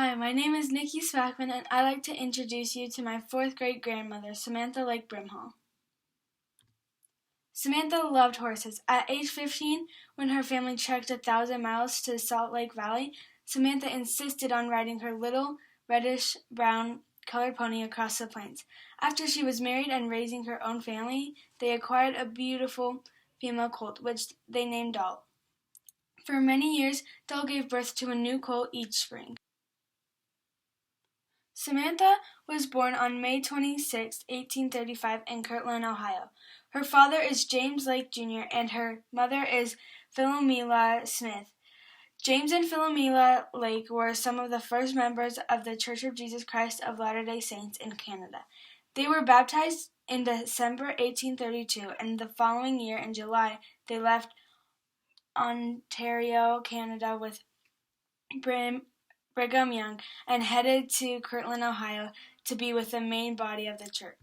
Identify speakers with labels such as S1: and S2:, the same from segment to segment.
S1: Hi, my name is Nikki Spackman, and I'd like to introduce you to my fourth grade grandmother, Samantha Lake Brimhall. Samantha loved horses. At age 15, when her family trekked 1,000 miles to Salt Lake Valley, Samantha insisted on riding her little reddish-brown colored pony across the plains. After she was married and raising her own family, they acquired a beautiful female colt, which they named Doll. For many years, Doll gave birth to a new colt each spring. Samantha was born on May 26, 1835 in Kirtland, Ohio. Her father is James Lake, Jr., and her mother is Philomela Smith. James and Philomela Lake were some of the first members of the Church of Jesus Christ of Latter-day Saints in Canada. They were baptized in December 1832, and the following year, in July, they left Ontario, Canada with Brigham Young and headed to Kirtland, Ohio to be with the main body of the church.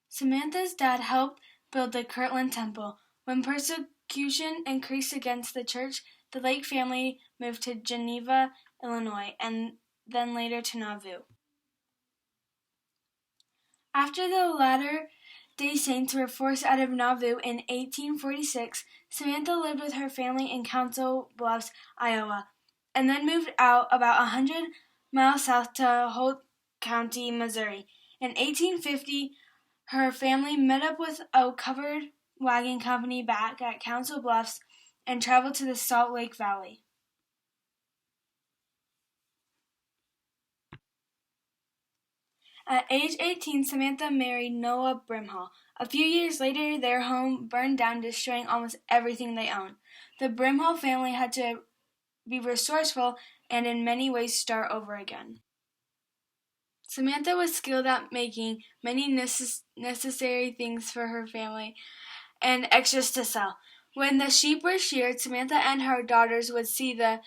S1: Samantha's dad helped build the Kirtland Temple. When persecution increased against the church, the Lake family moved to Geneva, Illinois, and then later to Nauvoo. After the Latter-day Saints were forced out of Nauvoo in 1846, Samantha lived with her family in Council Bluffs, Iowa, and then moved out about 100 miles south to Holt County, Missouri. In 1850, her family met up with a covered wagon company back at Council Bluffs and traveled to the Salt Lake Valley. At age 18, Samantha married Noah Brimhall. A few years later, their home burned down, destroying almost everything they owned. The Brimhall family had to be resourceful and in many ways start over again. Samantha was skilled at making many necessary things for her family and extras to sell. When the sheep were sheared, Samantha and her daughters would see that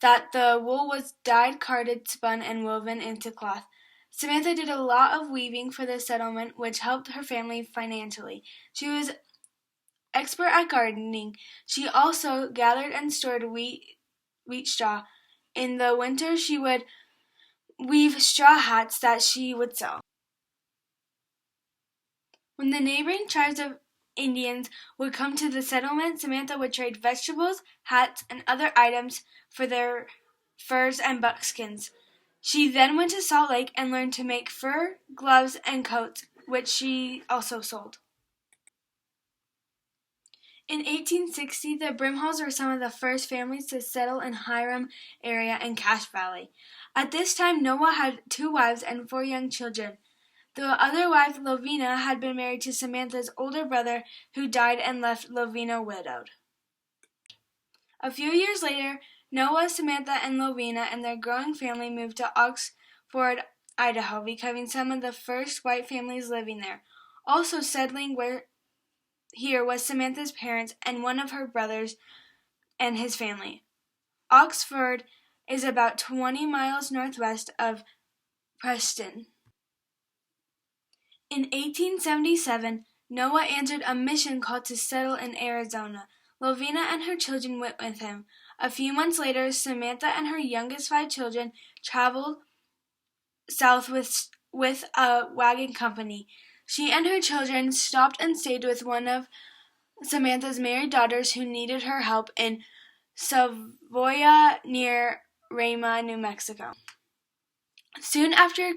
S1: the wool was dyed, carded, spun, and woven into cloth. Samantha did a lot of weaving for the settlement, which helped her family financially. She was expert at gardening. She also gathered and stored wheat straw. In the winter, she would weave straw hats that she would sell. When the neighboring tribes of Indians would come to the settlement, Samantha would trade vegetables, hats, and other items for their furs and buckskins. She then went to Salt Lake and learned to make fur, gloves, and coats, which she also sold. In 1860, the Brimhalls were some of the first families to settle in Hiram area in Cache Valley. At this time, Noah had 2 wives and 4 young children. The other wife, Lovina, had been married to Samantha's older brother, who died and left Lovina widowed. A few years later, Noah, Samantha, and Lovina and their growing family moved to Oxford, Idaho, becoming some of the first white families living there. Also settling here was Samantha's parents and one of her brothers and his family. Oxford is about 20 miles northwest of Preston. In 1877, Noah answered a mission call to settle in Arizona. Lovina and her children went with him. A few months later, Samantha and her youngest 5 children traveled south with a wagon company. She and her children stopped and stayed with one of Samantha's married daughters who needed her help in Savoia near Rama, New Mexico. Soon after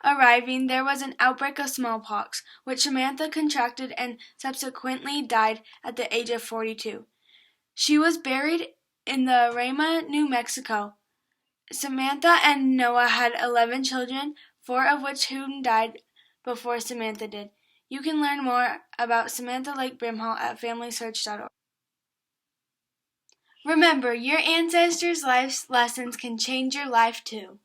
S1: arriving, there was an outbreak of smallpox, which Samantha contracted and subsequently died at the age of 42. She was buried in the Rama, New Mexico. Samantha and Noah had 11 children, 4 of which died before Samantha did. You can learn more about Samantha Lake Brimhall at FamilySearch.org. Remember, your ancestors' life lessons can change your life too.